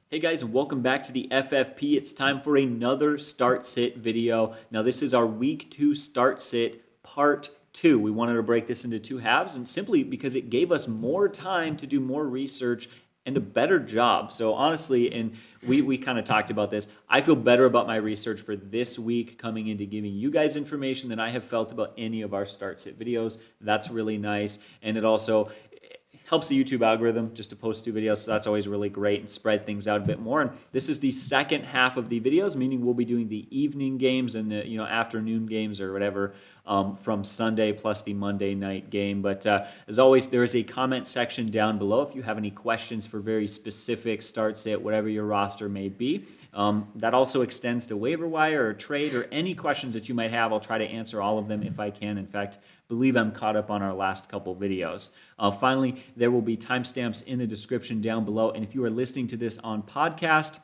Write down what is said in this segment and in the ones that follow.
Hey guys, and welcome back to the FFP. It's time for another start sit video. Now this is our week 2 start sit part 2. We wanted to break this into 2 halves, and simply because it gave us more time to do more research and a better job. So honestly, and we kind of talked about this, I feel better about my research for this week coming into giving you guys information than I have felt about any of our start sit videos. That's really nice, and it also helps the YouTube algorithm just to post 2 videos, so that's always really great and spread things out a bit more. And this is the second half of the videos, meaning we'll be doing the evening games and the afternoon games or whatever from Sunday plus the Monday night game. But as always, there is a comment section down below if you have any questions for very specific start sit, whatever your roster may be. That also extends to waiver wire or trade or any questions that you might have. I'll try to answer all of them if I can. In fact, believe I'm caught up on our last couple videos. Finally, there will be timestamps in the description down below. And if you are listening to this on podcast,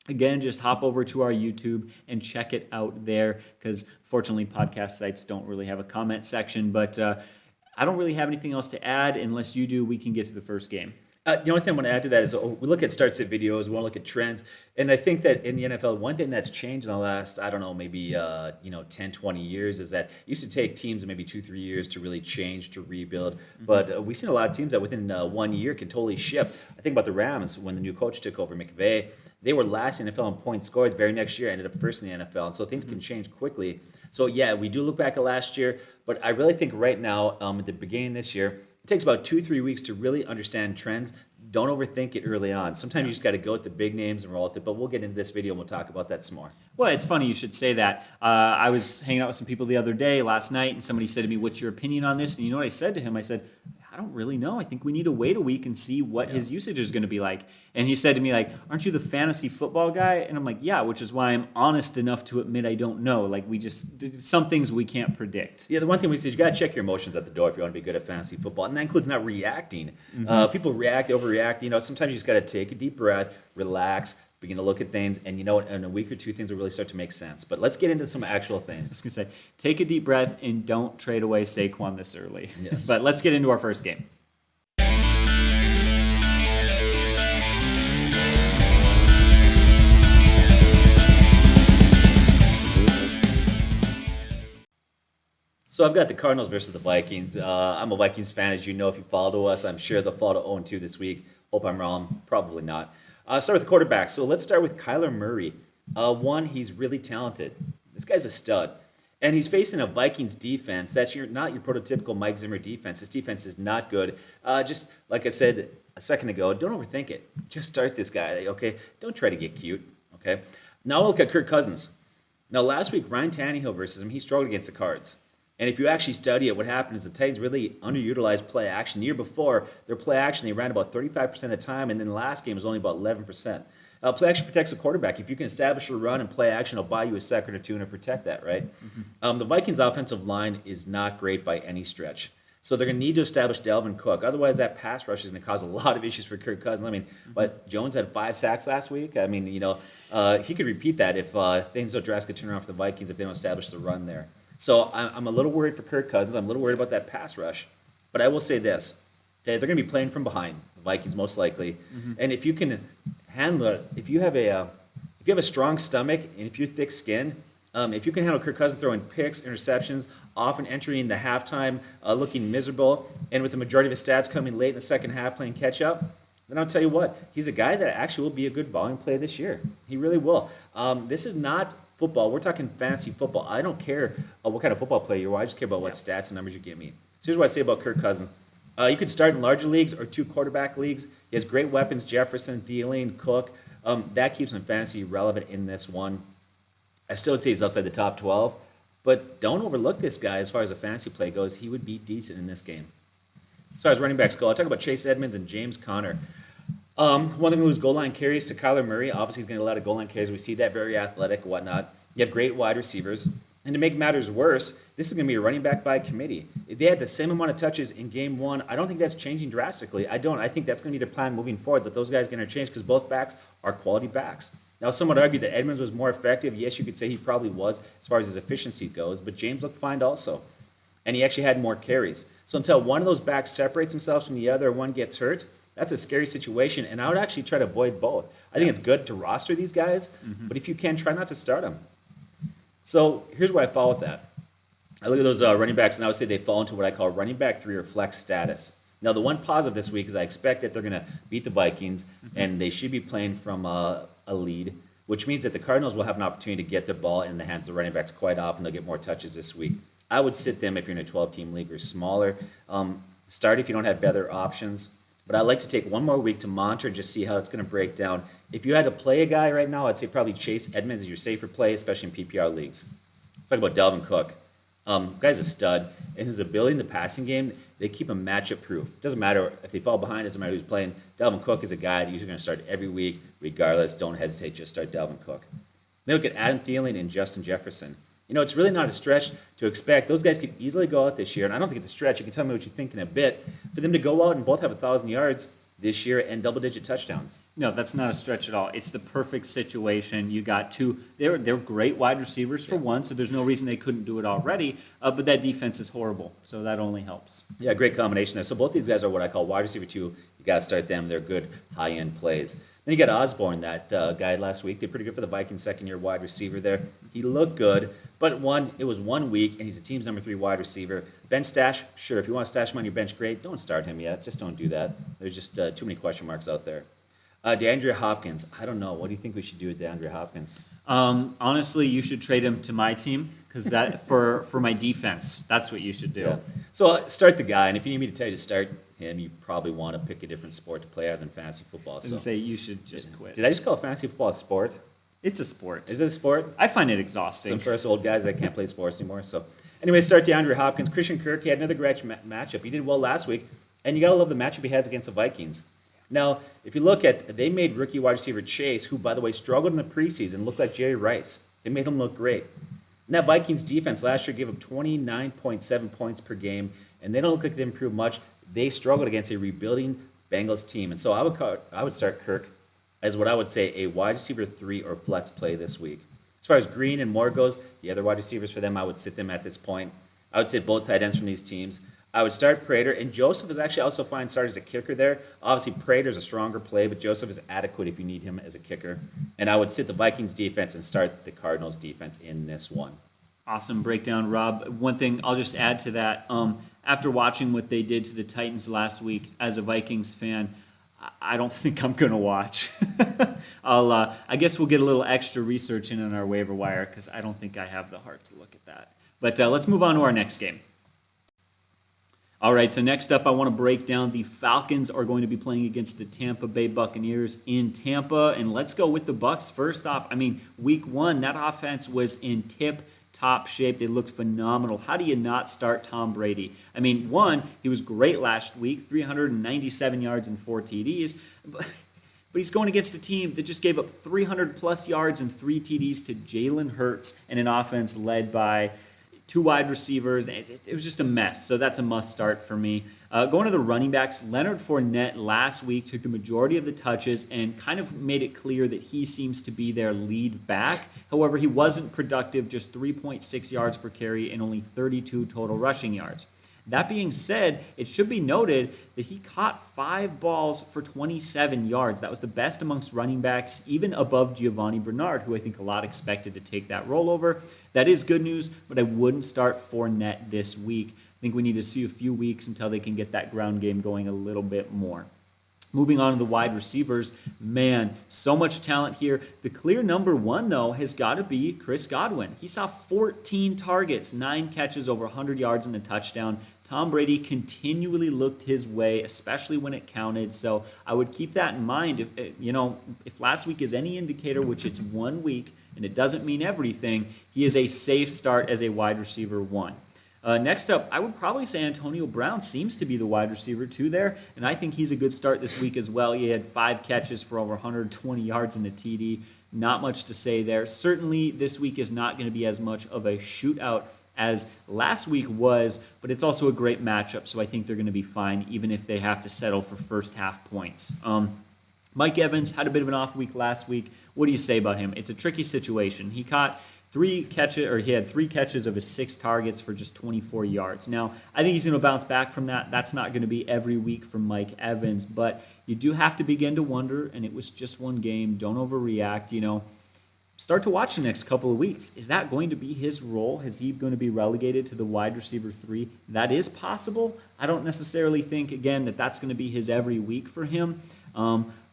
again, just hop over to our YouTube and check it out there, because fortunately podcast sites don't really have a comment section. But I don't really have anything else to add. Unless you do, we can get to the first game. The only thing I want to add to that is we look at start sit videos, we want to look at trends. And I think that in the NFL, one thing that's changed in the last, I don't know, maybe 10, 20 years is that it used to take teams maybe 2-3 years to really change, to rebuild. Mm-hmm. But we've seen a lot of teams that within 1 year can totally shift. I think about the Rams when the new coach took over, McVay. They were last in the NFL in points scored. The very next year ended up first in the NFL. And so things can change quickly. So yeah, we do look back at last year. But I really think right now, at the beginning of this year, it takes about 2-3 weeks to really understand trends. Don't overthink it early on. Sometimes you just got to go with the big names and roll with it, but we'll get into this video and we'll talk about that some more. Well, it's funny you should say that. I was hanging out with some people the other day, last night, and somebody said to me, "What's your opinion on this?" And you know what I said to him? I said, "I don't really know. I think we need to wait a week and see what his usage is going to be like." And he said to me, like, "Aren't you the fantasy football guy?" And I'm like, "Yeah," which is why I'm honest enough to admit I don't know. Like, some things we can't predict. Yeah, the one thing we say is you got to check your emotions at the door if you want to be good at fantasy football. And that includes not reacting. Mm-hmm. People react, overreact. Sometimes you just got to take a deep breath, relax, begin to look at things, and in a week or two, things will really start to make sense. But let's get into some actual things. I was going to say, take a deep breath and don't trade away Saquon this early. Yes. But let's get into our first game. So I've got the Cardinals versus the Vikings. I'm a Vikings fan, as you know, if you follow us. I'm sure they'll fall to 0-2 this week. Hope I'm wrong. Probably not. Start with the quarterback. So let's start with Kyler Murray. He's really talented. This guy's a stud. And he's facing a Vikings defense that's not your prototypical Mike Zimmer defense. This defense is not good. Just like I said a second ago, don't overthink it. Just start this guy, okay? Don't try to get cute, okay? Now we'll look at Kirk Cousins. Now last week, Ryan Tannehill versus him, he struggled against the Cards. And if you actually study it, what happened is the Titans really underutilized play action. The year before, their play action, they ran about 35% of the time, and then the last game was only about 11%. Play action protects the quarterback. If you can establish a run and play action, it'll buy you a second or two and protect that, right? Mm-hmm. The Vikings' offensive line is not great by any stretch. So they're going to need to establish Dalvin Cook. Otherwise, that pass rush is going to cause a lot of issues for Kirk Cousins. I mean, Jones had 5 sacks last week. I mean, he could repeat that if things don't drastically turn around for the Vikings if they don't establish the run there. So I'm a little worried for Kirk Cousins. I'm a little worried about that pass rush. But I will say this. Okay, they're going to be playing from behind, the Vikings most likely. Mm-hmm. And if you can handle it, if you have a strong stomach and if you're thick-skinned, if you can handle Kirk Cousins throwing picks, interceptions, often entering the halftime looking miserable, and with the majority of his stats coming late in the second half playing catch-up, then I'll tell you what, he's a guy that actually will be a good volume play this year. He really will. This is not football. We're talking fantasy football. I don't care what kind of football player you are. I just care about what stats and numbers you give me. So here's what I say about Kirk Cousins. You could start in larger leagues or 2 quarterback leagues. He has great weapons, Jefferson, Thielen, Cook. That keeps him fantasy relevant in this one. I still would say he's outside the top 12, but don't overlook this guy as far as a fantasy play goes. He would be decent in this game. As far as running backs go, I'll talk about Chase Edmonds and James Conner. One thing to lose goal line carries to Kyler Murray. Obviously, he's going to get a lot of goal line carries. We see that, very athletic, whatnot. You have great wide receivers. And to make matters worse, this is going to be a running back by committee. They had the same amount of touches in game 1. I don't think that's changing drastically. I think that's going to be their plan moving forward, that those guys are going to change because both backs are quality backs. Now, some would argue that Edmonds was more effective. Yes, you could say he probably was as far as his efficiency goes, but James looked fine also. And he actually had more carries. So until one of those backs separates themselves from the other or one gets hurt, that's a scary situation, and I would actually try to avoid both. I think it's good to roster these guys, but if you can, try not to start them. So here's where I fall with that. I look at those running backs, and I would say they fall into what I call running back 3 or flex status. Now, the one positive this week is I expect that they're going to beat the Vikings, and they should be playing from a lead, which means that the Cardinals will have an opportunity to get the ball in the hands of the running backs quite often. They'll get more touches this week. I would sit them if you're in a 12-team league or smaller. Start if you don't have better options. But I like to take one more week to monitor and just see how it's going to break down. If you had to play a guy right now, I'd say probably Chase Edmonds is your safer play, especially in PPR leagues. Let's talk about Dalvin Cook. Guy's a stud, and his ability in the passing game, they keep him matchup proof. Doesn't matter if they fall behind, doesn't matter who's playing. Dalvin Cook is a guy that you're going to start every week, regardless. Don't hesitate, just start Dalvin Cook. Then look at Adam Thielen and Justin Jefferson. It's really not a stretch to expect. Those guys could easily go out this year, and I don't think it's a stretch. You can tell me what you think in a bit. For them to go out and both have 1,000 yards this year and double-digit touchdowns. No, that's not a stretch at all. It's the perfect situation. You got two. They're great wide receivers for one, so there's no reason they couldn't do it already. But that defense is horrible, so that only helps. Yeah, great combination there. So both these guys are what I call wide receiver 2. You got to start them. They're good high-end plays. Then you got Osborne, that guy last week. Did pretty good for the Vikings, second-year wide receiver there. He looked good, but it was 1 week, and he's the team's number 3 wide receiver. Bench stash, sure. If you want to stash him on your bench, great. Don't start him yet. Just don't do that. There's just too many question marks out there. DeAndre Hopkins. I don't know. What do you think we should do with DeAndre Hopkins? Honestly, you should trade him to my team because that for my defense, that's what you should do. Yeah. So start the guy, and if you need me to tell you to start him, you probably want to pick a different sport to play other than fantasy football. I was gonna say you should just quit. Did I just call fantasy football a sport? It's a sport. Is it a sport? I find it exhausting. Some first old guys that can't play sports anymore. So anyway, start DeAndre Hopkins. Christian Kirk, he had another great matchup. He did well last week, and you got to love the matchup he has against the Vikings. Now, if you look at, they made rookie wide receiver Chase, who, by the way, struggled in the preseason, looked like Jerry Rice. They made him look great. And that Vikings defense last year gave up 29.7 points per game, and they don't look like they improved much. They struggled against a rebuilding Bengals team. And so I would start Kirk as what I would say a wide receiver 3 or flex play this week. As far as Green and Moore goes, the other wide receivers for them, I would sit them at this point. I would sit both tight ends from these teams. I would start Prater, and Joseph is actually also fine started as a kicker there. Obviously, Prater's a stronger play, but Joseph is adequate if you need him as a kicker. And I would sit the Vikings defense and start the Cardinals defense in this one. Awesome breakdown, Rob. One thing I'll just add to that, after watching what they did to the Titans last week as a Vikings fan, I don't think I'm going to watch. I guess we'll get a little extra research in on our waiver wire because I don't think I have the heart to look at that. But let's move on to our next game. All right, so next up, I want to break down the Falcons are going to be playing against the Tampa Bay Buccaneers in Tampa. And let's go with the Bucs. First off, week 1, that offense was in tip-top shape. They looked phenomenal. How do you not start Tom Brady? One, he was great last week, 397 yards and 4 TDs. But he's going against a team that just gave up 300-plus yards and 3 TDs to Jalen Hurts and an offense led by 2 wide receivers. It was just a mess, so that's a must start for me. Going to the running backs, Leonard Fournette last week took the majority of the touches and kind of made it clear that he seems to be their lead back. However, he wasn't productive, just 3.6 yards per carry and only 32 total rushing yards. That being said, it should be noted that he caught 5 balls for 27 yards. That was the best amongst running backs, even above Giovanni Bernard, who I think a lot expected to take that rollover. That is good news, but I wouldn't start Fournette this week. I think we need to see a few weeks until they can get that ground game going a little bit more. Moving on to the wide receivers, man, so much talent here. The clear number 1, though, has got to be Chris Godwin. He saw 14 targets, 9 catches, over 100 yards and a touchdown. Tom Brady continually looked his way, especially when it counted. So I would keep that in mind. If last week is any indicator, which it's 1 week, and it doesn't mean everything, he is a safe start as a wide receiver 1. Next up, I would probably say Antonio Brown seems to be the wide receiver 2 there, and I think he's a good start this week as well. He had 5 catches for over 120 yards and a TD. Not much to say there. Certainly, this week is not going to be as much of a shootout as last week was, but it's also a great matchup, so I think they're going to be fine, even if they have to settle for first half points. Mike Evans had a bit of an off week last week. What do you say about him? It's a tricky situation. He caught He had 3 catches of his 6 targets for just 24 yards. Now, I think he's going to bounce back from that. That's not going to be every week from Mike Evans, but you do have to begin to wonder, and it was just one game. Don't overreact, Start to watch the next couple of weeks. Is that going to be his role? Is he going to be relegated to the wide receiver 3? That is possible. I don't necessarily think, again, that that's going to be his every week for him.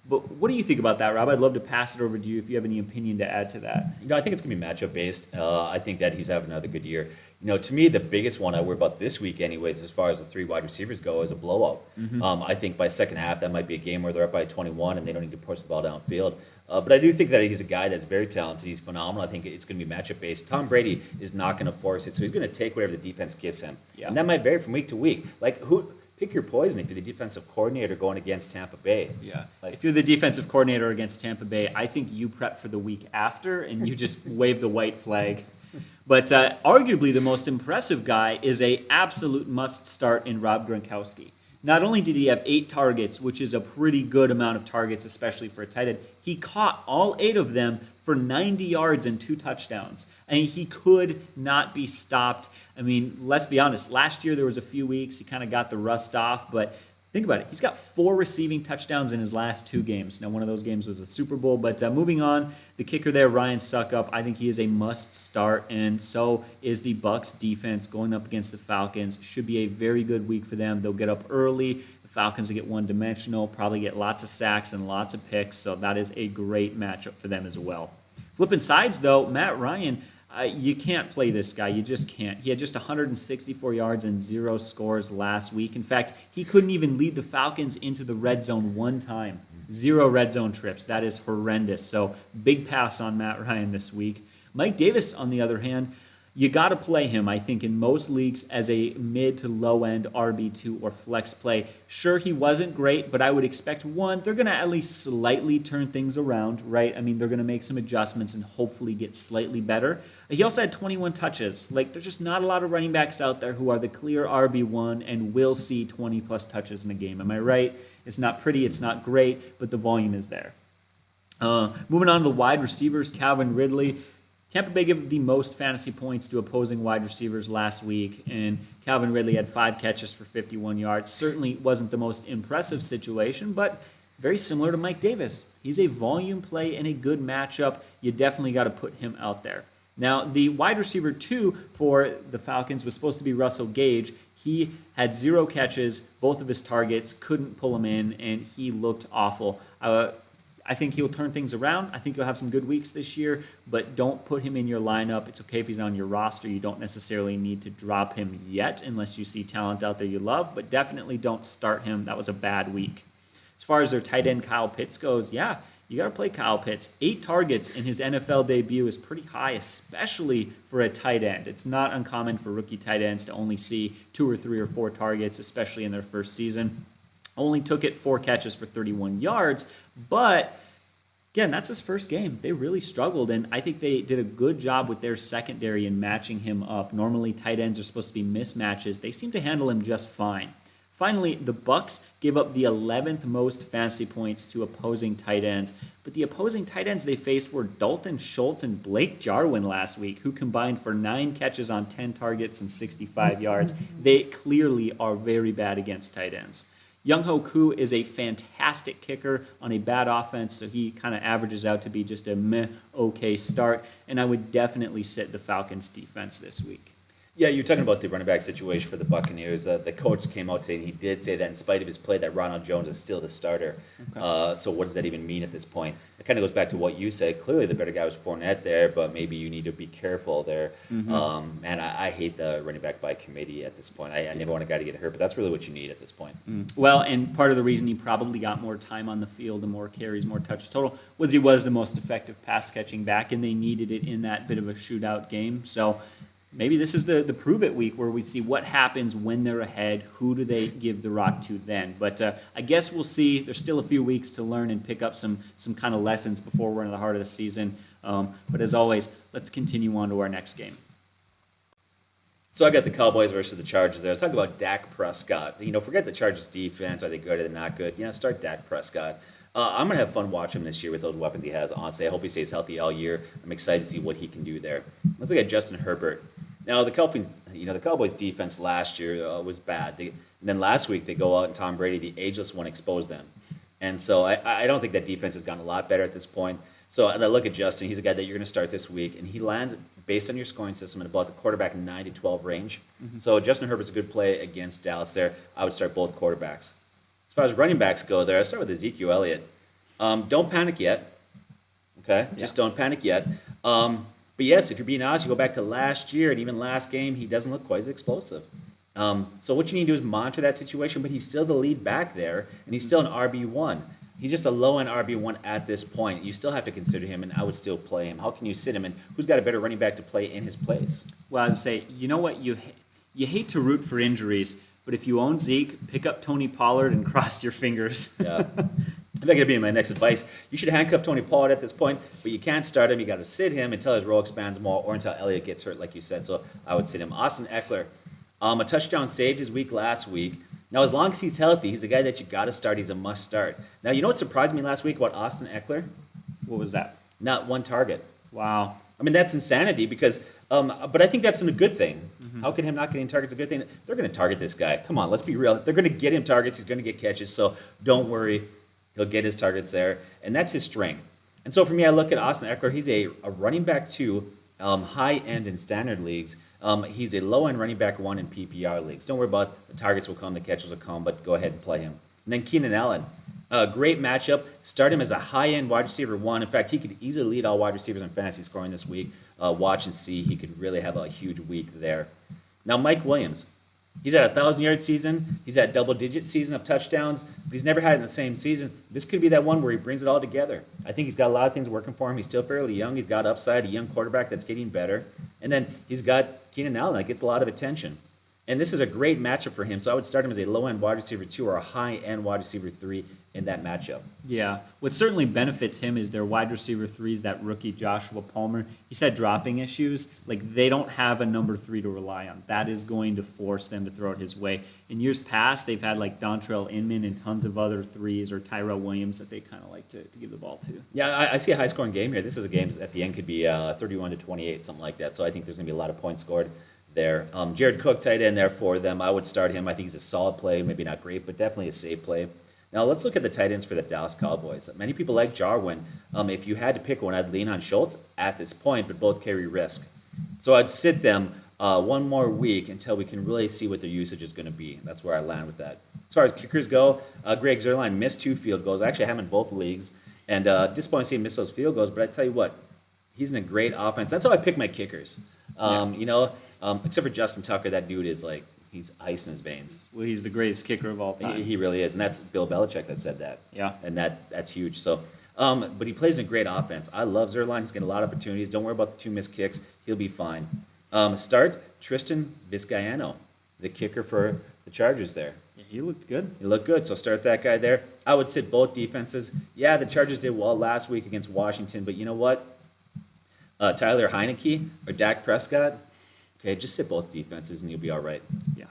But what do you think about that, Rob? I'd love to pass it over to you if you have any opinion to add to that. I think it's going to be matchup based. I think that he's having another good year. To me, the biggest one I worry about this week, anyways, as far as the 3 wide receivers go, is a blowout. I think by second half, that might be a game where they're up by 21 and they don't need to push the ball downfield. But I do think that he's a guy that's very talented. He's phenomenal. I think it's going to be matchup based. Tom Brady is not going to force it, so he's going to take whatever the defense gives him. Yeah. And that might vary from week to week. Pick your poison if you're the defensive coordinator going against Tampa Bay. Yeah. If you're the defensive coordinator against Tampa Bay, I think you prep for the week after and you just wave the white flag. But arguably the most impressive guy is a absolute must start in Rob Gronkowski. Not only did he have 8 targets, which is a pretty good amount of targets, especially for a tight end, he caught all 8 of them for 90 yards and 2 touchdowns. He could not be stopped. Let's be honest. Last year there was a few weeks he kind of got the rust off, but think about it. He's got 4 receiving touchdowns in his last 2 games. Now, one of those games was the Super Bowl, but moving on, the kicker there, Ryan Suckup, I think he is a must start, and so is the Bucs defense going up against the Falcons. Should be a very good week for them. They'll get up early. The Falcons will get one-dimensional, probably get lots of sacks and lots of picks, so that is a great matchup for them as well. Flipping sides, though, Matt Ryan, you can't play this guy. You just can't. He had just 164 yards and 0 scores last week. In fact, he couldn't even lead the Falcons into the red zone one time. 0 red zone trips. That is horrendous. So big pass on Matt Ryan this week. Mike Davis, on the other hand, you got to play him, I think, in most leagues as a mid to low end RB2 or flex play. Sure, he wasn't great, but I would expect, they're going to at least slightly turn things around, right? They're going to make some adjustments and hopefully get slightly better. He also had 21 touches. There's just not a lot of running backs out there who are the clear RB1 and will see 20-plus touches in a game. Am I right? It's not pretty, it's not great, but the volume is there. Moving on to the wide receivers, Calvin Ridley. Tampa Bay gave the most fantasy points to opposing wide receivers last week, and Calvin Ridley had 5 catches for 51 yards. Certainly wasn't the most impressive situation, but very similar to Mike Davis. He's a volume play and a good matchup. You definitely got to put him out there. Now, the wide receiver 2 for the Falcons was supposed to be Russell Gage. He had 0 catches, both of his targets, couldn't pull him in, and he looked awful. I think he'll turn things around. I think he'll have some good weeks this year, but don't put him in your lineup. It's okay if he's on your roster. You don't necessarily need to drop him yet unless you see talent out there you love, but definitely don't start him. That was a bad week. As far as their tight end Kyle Pitts goes, yeah, you got to play Kyle Pitts. 8 targets in his NFL debut is pretty high, especially for a tight end. It's not uncommon for rookie tight ends to only see 2 or 3 or 4 targets, especially in their first season. Only took it 4 catches for 31 yards, but again, that's his first game. They really struggled, and I think they did a good job with their secondary in matching him up. Normally, tight ends are supposed to be mismatches. They seem to handle him just fine. Finally, the Bucs gave up the 11th most fantasy points to opposing tight ends, but the opposing tight ends they faced were Dalton Schultz and Blake Jarwin last week, who combined for 9 catches on 10 targets and 65 yards. They clearly are very bad against tight ends. Younghoe Koo is a fantastic kicker on a bad offense, so he kind of averages out to be just a okay start, and I would definitely sit the Falcons defense this week. Yeah, you're talking about the running back situation for the Buccaneers. The coach came out today and he did say that in spite of his play that Ronald Jones is still the starter. Okay. So what does that even mean at this point? It kind of goes back to what you said. Clearly the better guy was Fournette there, but maybe you need to be careful there. Mm-hmm. And I hate the running back by committee at this point. I never want a guy to get hurt, but that's really what you need at this point. Well, and part of the reason he probably got more time on the field and more carries, more touches total, was he was the most effective pass-catching back, and they needed it in that bit of a shootout game. So maybe this is the prove-it week where we see what happens when they're ahead. Who do they give the rock to then? But I guess we'll see. There's still a few weeks to learn and pick up some kind of lessons before we're in the heart of the season. But as always, let's continue on to our next game. So I got the Cowboys versus the Chargers there. Let's talk about Dak Prescott. Forget the Chargers defense. Are they good? Are they not good? Start Dak Prescott. I'm going to have fun watching him this year with those weapons he has. Honestly, I hope he stays healthy all year. I'm excited to see what he can do there. Let's look at Justin Herbert. Now the Cowboys defense last year was bad. And then last week they go out and Tom Brady, the ageless one, exposed them. And so I don't think that defense has gotten a lot better at this point. So and I look at Justin, he's a guy that you're going to start this week, and he lands based on your scoring system at about the quarterback 9 to 12 range. So Justin Herbert's a good play against Dallas there. I would start both quarterbacks. As far as running backs go there, I start with Ezekiel Elliott. Don't panic yet. Okay? Just don't panic yet. But yes, if you're being honest, you go back to last year and even last game, he doesn't look quite as explosive. So what you need to do is monitor that situation, but he's still the lead back there, and he's still an RB1. He's just a low-end RB1 at this point. You still have to consider him, and I would still play him. How can you sit him, and who's got a better running back to play in his place? Well, I would say, you know what? You hate to root for injuries, but if you own Zeke, pick up Tony Pollard and cross your fingers. Yeah. That's going to be my next advice. You should handcuff Tony Pollard at this point, but you can't start him. You got to sit him until his role expands more or until Elliott gets hurt, like you said. So I would sit him. Austin Eckler, a touchdown saved his week last week. Now, as long as he's healthy, he's a guy that you got to start. He's a must start. Now, you know what surprised me last week about Austin Eckler? What was that? Not one target. Wow. I mean, that's insanity because, but I think that's a good thing. How can him not getting targets a good thing? They're going to target this guy. Come on, let's be real. They're going to get him targets. He's going to get catches. So don't worry. He'll get his targets there. And that's his strength. And so for me, I look at Austin Eckler. He's a running back 2, high end in standard leagues. He's a low end running back 1 in PPR leagues. Don't worry about the targets will come, the catches will come, but go ahead and play him. And then Keenan Allen. Great matchup. Start him as a high-end wide receiver 1. In fact, he could easily lead all wide receivers in fantasy scoring this week. Watch and see. He could really have a huge week there. Now, Mike Williams. He's at a 1,000-yard season. He's at double-digit season of touchdowns, but he's never had it in the same season. This could be that one where he brings it all together. I think he's got a lot of things working for him. He's still fairly young. He's got upside, a young quarterback that's getting better. And then he's got Keenan Allen that gets a lot of attention. And this is a great matchup for him, so I would start him as a low-end wide receiver 2 or a high-end wide receiver 3 in that matchup. Yeah. What certainly benefits him is their wide receiver 3s, that rookie Joshua Palmer. He's had dropping issues. Like, they don't have a number 3 to rely on. That is going to force them to throw it his way. In years past, they've had, like, Dontrell Inman and tons of other 3s or Tyrell Williams that they kind of like to give the ball to. Yeah, I see a high-scoring game here. This is a game at the end could be 31-28, something like that. So I think there's going to be a lot of points scored there. Jared Cook, tight end there for them. I would start him. I think he's a solid play, maybe not great, but definitely a safe play. Now let's look at the tight ends for the Dallas Cowboys. Many people like Jarwin. If you had to pick one, I'd lean on Schultz at this point, but both carry risk. So I'd sit them one more week until we can really see what their usage is going to be. That's where I land with that. As far as kickers go, Greg Zuerlein missed 2 field goals. I actually have him in both leagues, and disappointing to see him miss those field goals, but I tell you what, he's in a great offense. That's how I pick my kickers. Except for Justin Tucker, that dude is like, he's ice in his veins. Well, he's the greatest kicker of all time. He really is, and that's Bill Belichick that said that. Yeah. And that's huge. So, but he plays in a great offense. I love Zuerlein. He's getting a lot of opportunities. Don't worry about the 2 missed kicks. He'll be fine. Start Tristan Vizcaino, the kicker for the Chargers there. Yeah, he looked good. He looked good, so start that guy there. I would sit both defenses. Yeah, the Chargers did well last week against Washington, but you know what? Tyler Heineke or Dak Prescott, okay, just sit both defenses and you'll be all right. Yeah.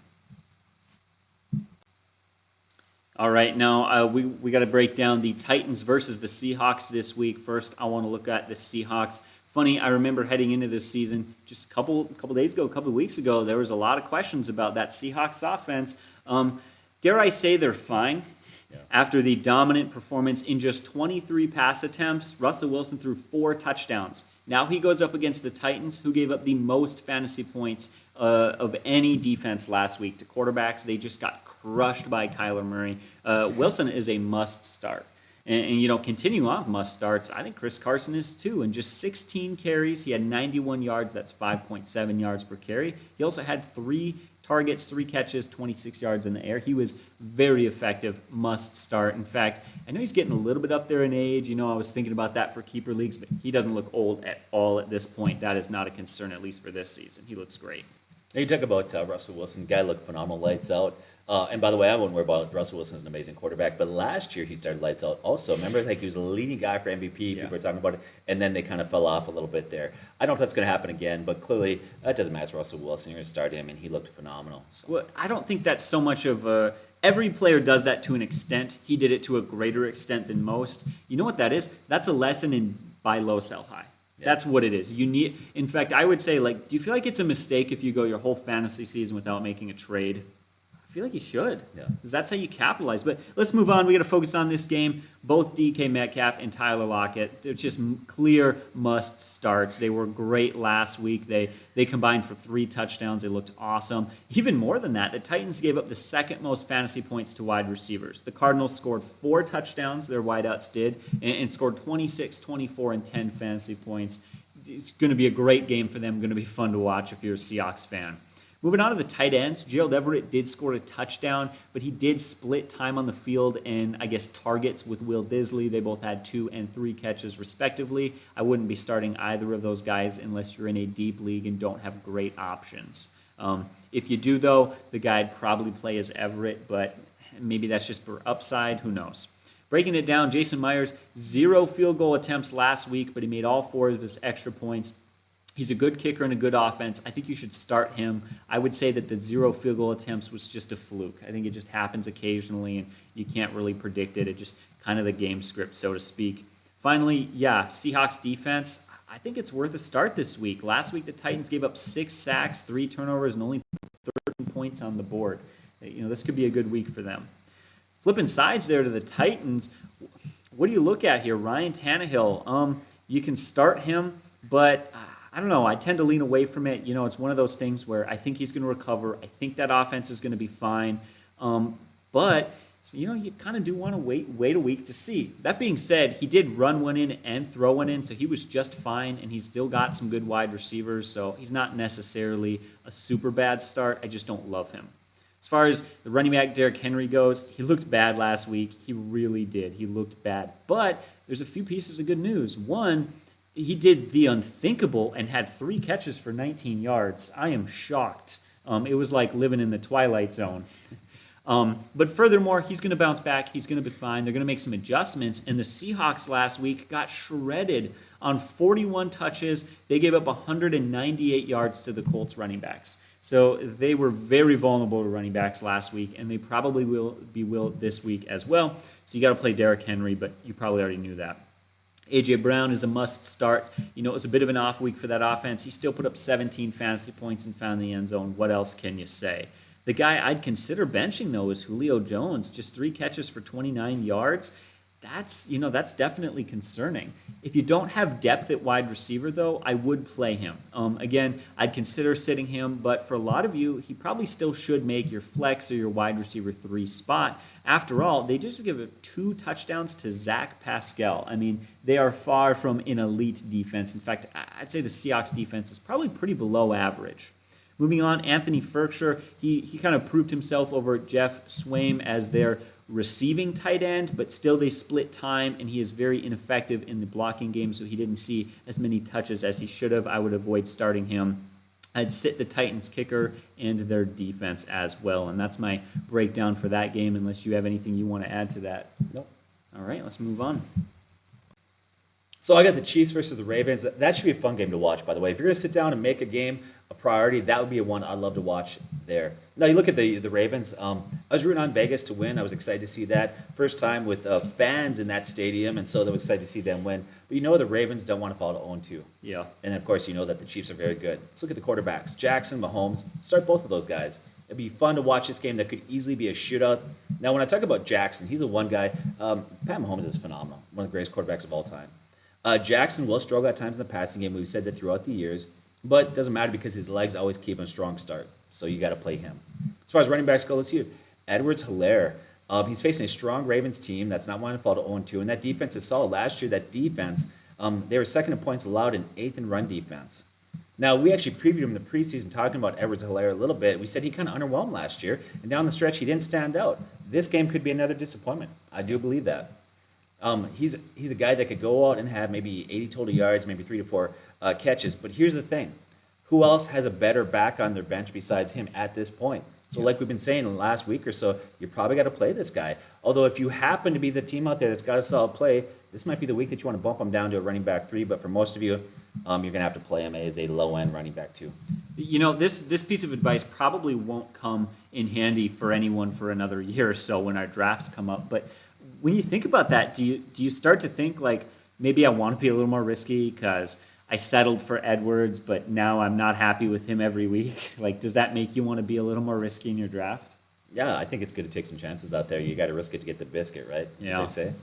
All right, now we got to break down the Titans versus the Seahawks this week. First, I want to look at the Seahawks. Funny, I remember heading into this season just a couple days ago, a couple of weeks ago, there was a lot of questions about that Seahawks offense. Dare I say they're fine? Yeah. After the dominant performance in just 23 pass attempts, Russell Wilson threw 4 touchdowns. Now he goes up against the Titans, who gave up the most fantasy points of any defense last week to quarterbacks. They just got crushed by Kyler Murray. Wilson is a must start. And continuing on must starts, I think Chris Carson is too. In just 16 carries, he had 91 yards. That's 5.7 yards per carry. He also had 3 targets, 3 catches, 26 yards in the air. He was very effective, must start. In fact, I know he's getting a little bit up there in age. I was thinking about that for keeper leagues, but he doesn't look old at all at this point. That is not a concern, at least for this season. He looks great. Now you talk about Russell Wilson. Guy looked phenomenal, lights out. And by the way, I wouldn't worry about Russell Wilson as an amazing quarterback, but last year he started lights out also. Remember, he was a leading guy for MVP, people were talking about it, and then they kind of fell off a little bit there. I don't know if that's going to happen again, but clearly that doesn't match Russell Wilson. You're going to start him, and he looked phenomenal. So. Well, I don't think that's so much of a... Every player does that to an extent. He did it to a greater extent than most. You know what that is? That's a lesson in buy low, sell high. That's what it is. You need. In fact, I would say, like, do you feel like it's a mistake if you go your whole fantasy season without making a trade? I feel like you should. Yeah. Because that's how you capitalize. But let's move on. We got to focus on this game. Both DK Metcalf and Tyler Lockett, they're just clear must starts. They were great last week. They combined for 3 touchdowns. They looked awesome. Even more than that, the Titans gave up the second most fantasy points to wide receivers. The Cardinals scored 4 touchdowns, their wideouts did, and scored 26, 24, and 10 fantasy points. It's going to be a great game for them. Going to be fun to watch if you're a Seahawks fan. Moving on to the tight ends, Gerald Everett did score a touchdown, but he did split time on the field and, I guess, targets with Will Disley. They both had 2 and 3 catches, respectively. I wouldn't be starting either of those guys unless you're in a deep league and don't have great options. If you do, though, the guy I'd probably play is Everett, but maybe that's just for upside. Who knows? Breaking it down, Jason Myers, 0 field goal attempts last week, but he made all 4 of his extra points. He's a good kicker and a good offense. I think you should start him. I would say that the 0 field goal attempts was just a fluke. I think it just happens occasionally, and you can't really predict it. It just kind of the game script, so to speak. Finally, Seahawks defense. I think it's worth a start this week. Last week, the Titans gave up 6 sacks, 3 turnovers, and only 13 points on the board. This could be a good week for them. Flipping sides there to the Titans, what do you look at here? Ryan Tannehill. You can start him, but I don't know. I tend to lean away from it. It's one of those things where I think he's going to recover. I think that offense is going to be fine. But you kind of do want to wait a week to see. That being said, he did run one in and throw one in, so he was just fine, and he's still got some good wide receivers, so he's not necessarily a super bad start. I just don't love him. As far as the running back Derrick Henry goes, he looked bad last week. He really did. He looked bad. But there's a few pieces of good news. One, he did the unthinkable and had 3 catches for 19 yards. I am shocked. It was like living in the Twilight Zone. But furthermore, he's going to bounce back. He's going to be fine. They're going to make some adjustments. And the Seahawks last week got shredded on 41 touches. They gave up 198 yards to the Colts running backs. So they were very vulnerable to running backs last week, and they probably will be this week as well. So you got to play Derrick Henry, but you probably already knew that. A.J. Brown is a must start. It was a bit of an off week for that offense. He still put up 17 fantasy points and found the end zone. What else can you say? The guy I'd consider benching, though, is Julio Jones. Just 3 catches for 29 yards. That's definitely concerning. If you don't have depth at wide receiver, though, I would play him. Again, I'd consider sitting him, but for a lot of you, he probably still should make your flex or your wide receiver 3 spot. After all, they just give 2 touchdowns to Zach Pascal. I mean, they are far from an elite defense. In fact, I'd say the Seahawks defense is probably pretty below average. Moving on, Anthony Ferkshire, he kind of proved himself over Jeff Swaim as their receiving tight end, but still they split time, and he is very ineffective in the blocking game, so he didn't see as many touches as he should have. I would avoid starting him. I'd sit the Titans kicker and their defense as well, and that's my breakdown for that game, unless you have anything you want to add to that. Nope. All right, let's move on. So I got the Chiefs versus the Ravens. That should be a fun game to watch, by the way. If you're going to sit down and make a game a priority, that would be a one I'd love to watch there. Now, you look at the Ravens. I was rooting on Vegas to win. I was excited to see that. First time with fans in that stadium, and so they were excited to see them win. But the Ravens don't want to fall to 0-2. Yeah. And, of course, that the Chiefs are very good. Let's look at the quarterbacks. Jackson, Mahomes. Start both of those guys. It'd be fun to watch this game that could easily be a shootout. Now, when I talk about Jackson, he's the one guy. Pat Mahomes is phenomenal. One of the greatest quarterbacks of all time. Jackson will struggle at times in the passing game. We've said that throughout the years. But it doesn't matter because his legs always keep him a strong start. So you got to play him. As far as running backs go, let's see. Edwards-Helaire. He's facing a strong Ravens team that's not wanting to fall to 0-2. And that defense is solid. Last year, that defense, they were second in points allowed and 8th in run defense. Now, we actually previewed him in the preseason talking about Edwards-Helaire a little bit. We said he kind of underwhelmed last year. And down the stretch, he didn't stand out. This game could be another disappointment. I do believe that. He's a guy that could go out and have maybe 80 total yards, maybe 3 to 4 catches. But here's the thing. Who else has a better back on their bench besides him at this point? So like we've been saying in the last week or so, you probably got to play this guy. Although if you happen to be the team out there that's got a solid play, this might be the week that you want to bump him down to a running back 3. But for most of you, you're going to have to play him as a low-end running back 2. This piece of advice probably won't come in handy for anyone for another year or so when our drafts come up. But when you think about that, do you start to think like maybe I want to be a little more risky because I settled for Edwards, but now I'm not happy with him every week. Like, does that make you want to be a little more risky in your draft? Yeah, I think it's good to take some chances out there. You got to risk it to get the biscuit, right? That's Yeah. what they say.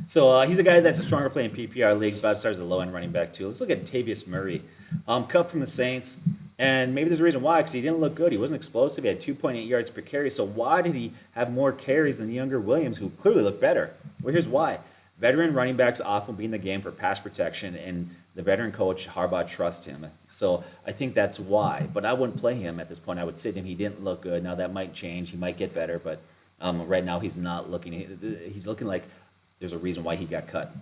So he's a guy that's a stronger play in PPR leagues, but starts as a low-end running back too. Let's look at Tavius Murray, cut from the Saints, and maybe there's a reason why, because he didn't look good. He wasn't explosive. He had 2.8 yards per carry. So why did he have more carries than the younger Williams, who clearly looked better? Well, here's why. Veteran running backs often be in the game for pass protection, and the veteran coach, Harbaugh, trusts him. So I think that's why. But I wouldn't play him at this point. I would sit him. He didn't look good. Now that might change. He might get better. But right now he's not looking. He's looking like there's a reason why he got cut.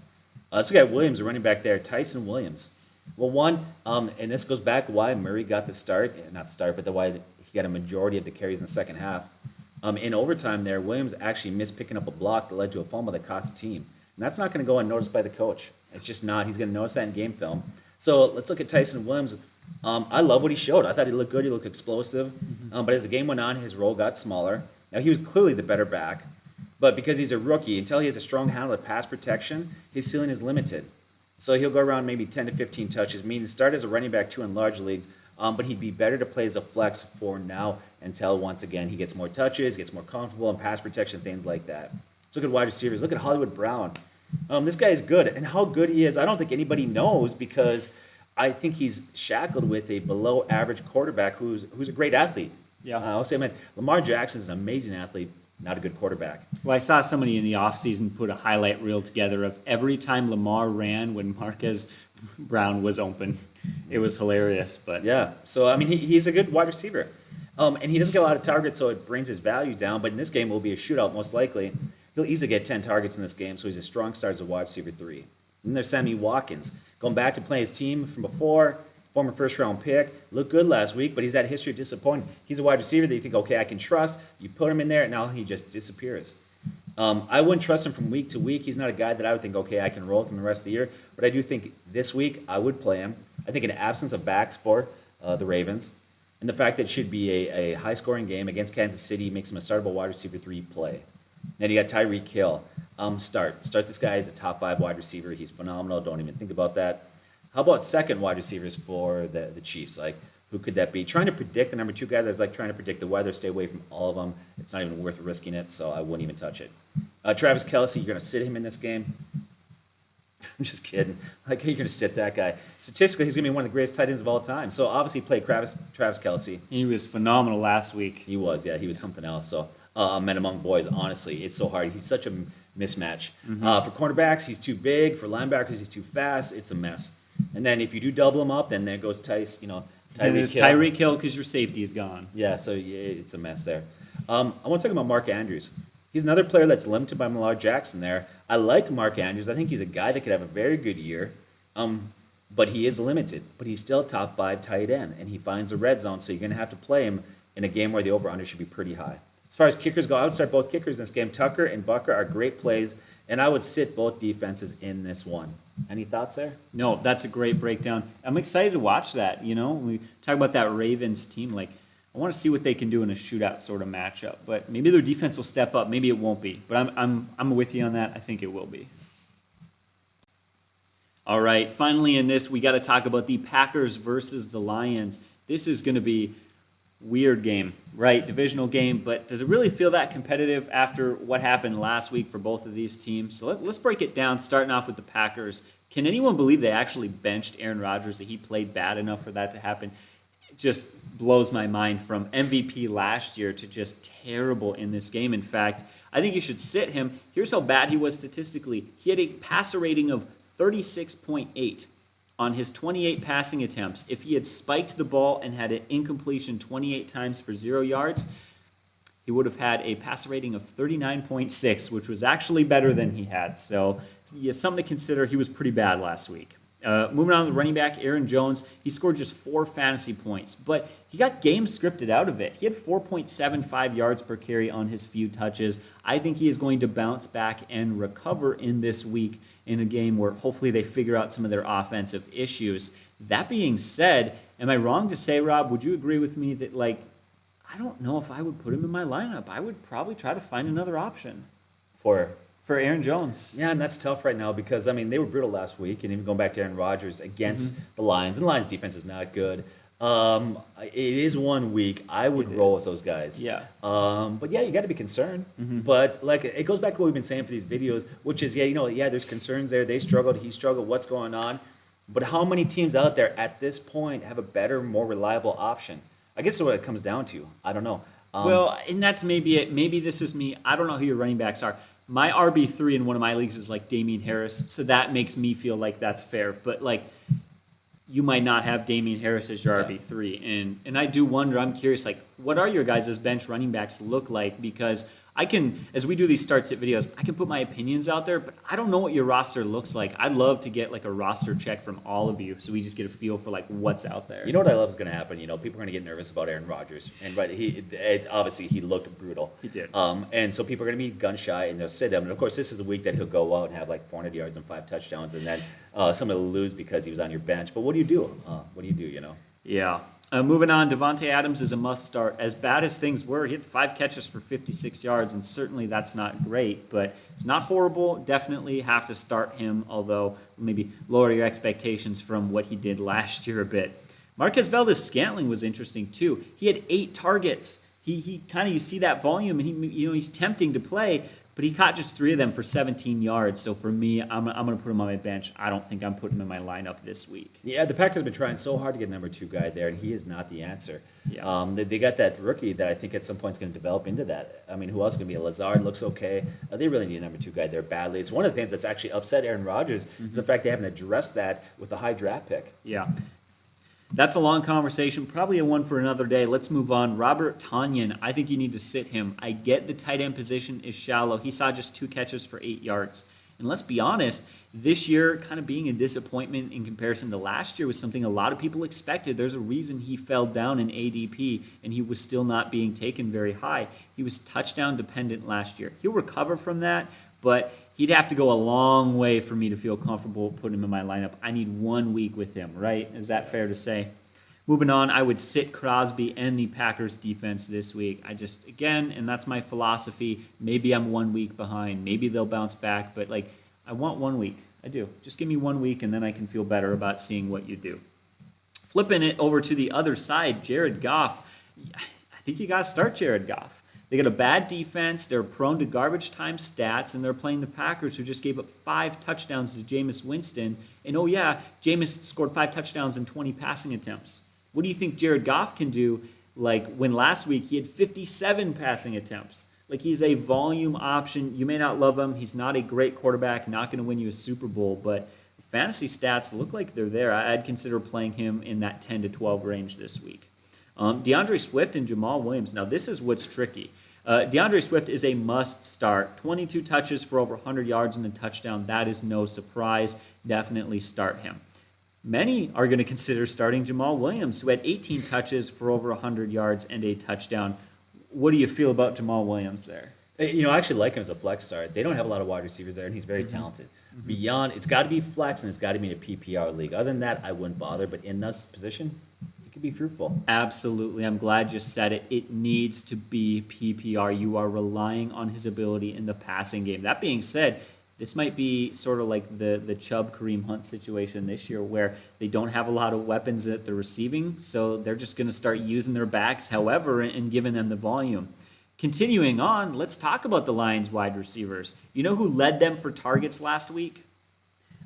Let's look at Williams, the running back there, Tyson Williams. Well, one, and this goes back why Murray got the start, not the start, but why he got a majority of the carries in the second half. In overtime there, Williams actually missed picking up a block that led to a fumble that cost the team. And that's not going to go unnoticed by the coach. It's just not. He's going to notice that in game film. So let's look at Tyson Williams. I love what he showed. I thought he looked good. He looked explosive. But as the game went on, his role got smaller. Now, he was clearly the better back. But because he's a rookie, until he has a strong handle of pass protection, his ceiling is limited. So he'll go around maybe 10 to 15 touches, meaning start as a running back too in large leagues. But he'd be better to play as a flex for now until, once again, he gets more touches, gets more comfortable in pass protection, things like that. Let's look at wide receivers. Look at Hollywood Brown. This guy is good. And how good he is, I don't think anybody knows, because I think he's shackled with a below-average quarterback who's a great athlete. Yeah. I'll say, man, Lamar Jackson is an amazing athlete, not a good quarterback. Well, I saw somebody in the offseason put a highlight reel together of every time Lamar ran when Marquez Brown was open. It was hilarious. But Yeah. So, I mean, he's a good wide receiver. And he doesn't get a lot of targets, so it brings his value down. But in this game, it will be a shootout, most likely. He'll easily get 10 targets in this game, so he's a strong start as a wide receiver 3. And then there's Sammy Watkins. Going back to play his team from before, former first-round pick. Looked good last week, but he's had a history of disappointing. He's a wide receiver that you think, okay, I can trust. You put him in there, and now he just disappears. I wouldn't trust him from week to week. He's not a guy that I would think, okay, I can roll with him the rest of the year. But I do think this week I would play him. I think in absence of backs for the Ravens, and the fact that it should be a high-scoring game against Kansas City makes him a startable wide receiver 3 play. Then you got Tyreek Hill. Start this guy as a top 5 wide receiver. He's phenomenal. Don't even think about that. How about second wide receivers for the Chiefs? Like, who could that be? Trying to predict the number 2 guy, that's like trying to predict the weather. Stay away from all of them. It's not even worth risking it, so I wouldn't even touch it. Travis Kelce, you're going to sit him in this game? I'm just kidding. Like, you're going to sit that guy. Statistically, he's going to be one of the greatest tight ends of all time. So, obviously, play Travis Kelce. he was phenomenal last week. He was something else. So, men among boys, honestly, it's so hard. He's such a mismatch. For cornerbacks, he's too big. For linebackers, he's too fast. It's a mess. And then if you do double him up, then there goes And Tyreek there's Hill. Tyreek Hill because your safety is gone. Yeah, so it's a mess there. I want to talk about Mark Andrews. He's another player that's limited by Lamar Jackson there. I like Mark Andrews. I think he's a guy that could have a very good year, but he is limited. But he's still a top 5 tight end, and he finds the red zone, so you're going to have to play him in a game where the over-under should be pretty high. As far as kickers go, I would start both kickers in this game. Tucker and Bucker are great plays, and I would sit both defenses in this one. Any thoughts there? No, that's a great breakdown. I'm excited to watch that. When we talk about that Ravens team, like, I want to see what they can do in a shootout sort of matchup. But maybe their defense will step up. Maybe it won't be. But I'm with you on that. I think it will be. All right. Finally, in this, we got to talk about the Packers versus the Lions. This is going to be weird game, right? Divisional game. But does it really feel that competitive after what happened last week for both of these teams? So let's break it down, starting off with the Packers. Can anyone believe they actually benched Aaron Rodgers, that he played bad enough for that to happen? It just blows my mind, from MVP last year to just terrible in this game. In fact, I think you should sit him. Here's how bad he was statistically. He had a passer rating of 36.8 on his 28 passing attempts. If he had spiked the ball and had an incompletion 28 times for 0 yards, he would have had a passer rating of 39.6, which was actually better than he had. So, yeah, something to consider. He was pretty bad last week. Moving on to the running back, Aaron Jones, he scored just 4 fantasy points, but he got game scripted out of it. He had 4.75 yards per carry on his few touches. I think he is going to bounce back and recover in this week in a game where hopefully they figure out some of their offensive issues. That being said, am I wrong to say, Rob, would you agree with me that, like, I don't know if I would put him in my lineup. I would probably try to find another option. For for Aaron Jones. Yeah, and that's tough right now because, I mean, they were brutal last week, and even going back to Aaron Rodgers against the Lions, and the Lions' defense is not good. It is 1 week. I would roll with those guys. Yeah. But yeah, you got to be concerned. But like, it goes back to what we've been saying for these videos, which is, there's concerns there. They struggled. He struggled. What's going on? But how many teams out there at this point have a better, more reliable option? I guess that's what it comes down to. I don't know. Well, and that's maybe it. Maybe this is me. I don't know who your running backs are. My RB3 in one of my leagues is like Damian Harris, so that makes me feel like that's fair. But like, you might not have Damian Harris as your RB3, and I do wonder. I'm curious, like, what are your guys' bench running backs look like? Because I can, as we do these start sit videos, I can put my opinions out there, but I don't know what your roster looks like. I'd love to get like a roster check from all of you, so we just get a feel for like what's out there. You know what I love is going to happen. People are going to get nervous about Aaron Rodgers, and obviously he looked brutal. He did. And so people are going to be gun shy, and they'll sit him. And of course, this is the week that he'll go out and have like 400 yards and 5 touchdowns, and then somebody will lose because he was on your bench. But what do you do? Yeah. Moving on, Devontae Adams is a must start. As bad as things were, he had 5 catches for 56 yards, and certainly that's not great, but it's not horrible. Definitely have to start him, although maybe lower your expectations from what he did last year a bit. Marquez Valdez-Scantling was interesting too. He had 8 targets. He kind of, you see that volume, and he's tempting to play, but he caught just 3 of them for 17 yards. So for me, I'm going to put him on my bench. I don't think I'm putting him in my lineup this week. Yeah, the Packers have been trying so hard to get number 2 guy there, and he is not the answer. Yeah. They got that rookie that I think at some point is going to develop into that. I mean, who else is going to be? Lazard looks okay. They really need a number 2 guy there badly. It's one of the things that's actually upset Aaron Rodgers is the fact they haven't addressed that with a high draft pick. Yeah. That's a long conversation, probably a one for another day. Let's move on. Robert Tonyan, I think you need to sit him. I get the tight end position is shallow. He saw just 2 catches for 8 yards. And let's be honest, this year kind of being a disappointment in comparison to last year was something a lot of people expected. There's a reason he fell down in ADP, and he was still not being taken very high. He was touchdown dependent last year. He'll recover from that, but he'd have to go a long way for me to feel comfortable putting him in my lineup. I need 1 week with him, right? Is that fair to say? Moving on, I would sit Crosby and the Packers defense this week. Again, and that's my philosophy, maybe I'm 1 week behind. Maybe they'll bounce back, but I want 1 week. I do. Just give me 1 week, and then I can feel better about seeing what you do. Flipping it over to the other side, Jared Goff. I think you got to start Jared Goff. They got a bad defense. They're prone to garbage time stats, and they're playing the Packers, who just gave up 5 touchdowns to Jameis Winston. And Jameis scored 5 touchdowns and 20 passing attempts. What do you think Jared Goff can do? Like when last week he had 57 passing attempts. He's a volume option. You may not love him. He's not a great quarterback, not going to win you a Super Bowl, but fantasy stats look like they're there. I'd consider playing him in that 10 to 12 range this week. DeAndre Swift and Jamal Williams. Now, this is what's tricky. DeAndre Swift is a must start. 22 touches for over 100 yards and a touchdown. That is no surprise. Definitely start him. Many are going to consider starting Jamal Williams, who had 18 touches for over 100 yards and a touchdown. What do you feel about Jamal Williams there? I actually like him as a flex start. They don't have a lot of wide receivers there, and he's very talented. Beyond, it's got to be flex, and it's got to be in a PPR league. Other than that, I wouldn't bother. But in this position, it could be fruitful. Absolutely. I'm glad you said it. It needs to be PPR. You are relying on his ability in the passing game. That being said, this might be sort of like the Chubb Kareem Hunt situation this year, where they don't have a lot of weapons at the receiving, so they're just going to start using their backs however and giving them the volume. Continuing on, let's talk about the Lions wide receivers. You know who led them for targets last week?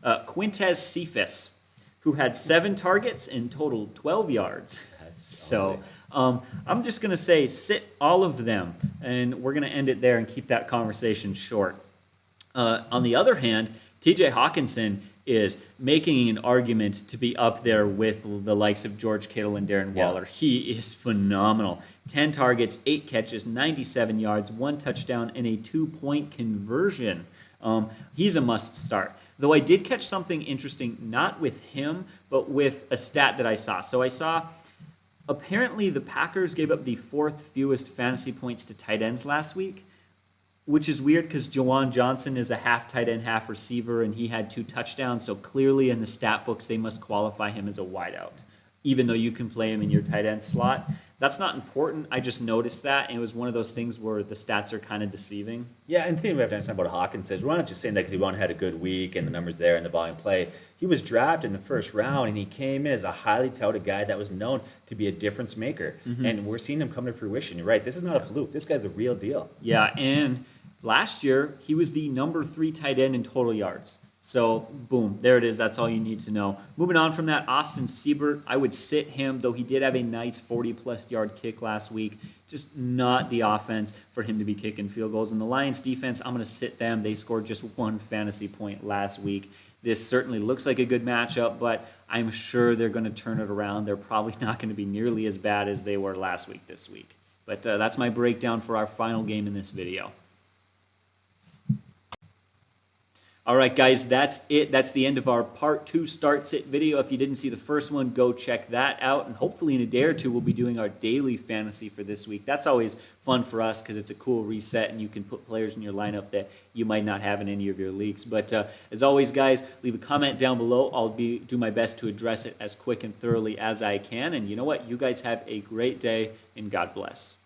Quintez Cephas, who had 7 targets and totaled 12 yards. So I'm just going to say sit all of them, and we're going to end it there and keep that conversation short. On the other hand, TJ Hawkinson is making an argument to be up there with the likes of George Kittle and Darren Waller. He is phenomenal. 10 targets, 8 catches, 97 yards, 1 touchdown, and a 2-point conversion. He's a must start. Though I did catch something interesting, not with him, but with a stat that I saw. So I saw apparently the Packers gave up the 4th fewest fantasy points to tight ends last week, which is weird because Jawan Johnson is a half tight end, half receiver, and he had 2 touchdowns. So clearly in the stat books, they must qualify him as a wideout, even though you can play him in your tight end slot. That's not important. I just noticed that, and it was one of those things where the stats are kind of deceiving. Yeah, and the thing we have to understand about Hawkins is we're not just saying that because he had a good week and the numbers there and the volume play. He was drafted in the first round, and he came in as a highly touted guy that was known to be a difference maker. And we're seeing him come to fruition. You're right. This is not a fluke. This guy's the real deal. Yeah, and last year, he was the number 3 tight end in total yards. So, boom, there it is. That's all you need to know. Moving on from that, Austin Siebert, I would sit him, though he did have a nice 40-plus yard kick last week. Just not the offense for him to be kicking field goals. And the Lions defense, I'm going to sit them. They scored just 1 fantasy point last week. This certainly looks like a good matchup, but I'm sure they're going to turn it around. They're probably not going to be nearly as bad as they were last week this week. But that's my breakdown for our final game in this video. All right, guys, that's it. That's the end of our part 2 start sit video. If you didn't see the first one, go check that out. And hopefully in a day or two, we'll be doing our daily fantasy for this week. That's always fun for us because it's a cool reset and you can put players in your lineup that you might not have in any of your leagues. But as always, guys, leave a comment down below. I'll do my best to address it as quick and thoroughly as I can. And you know what? You guys have a great day and God bless.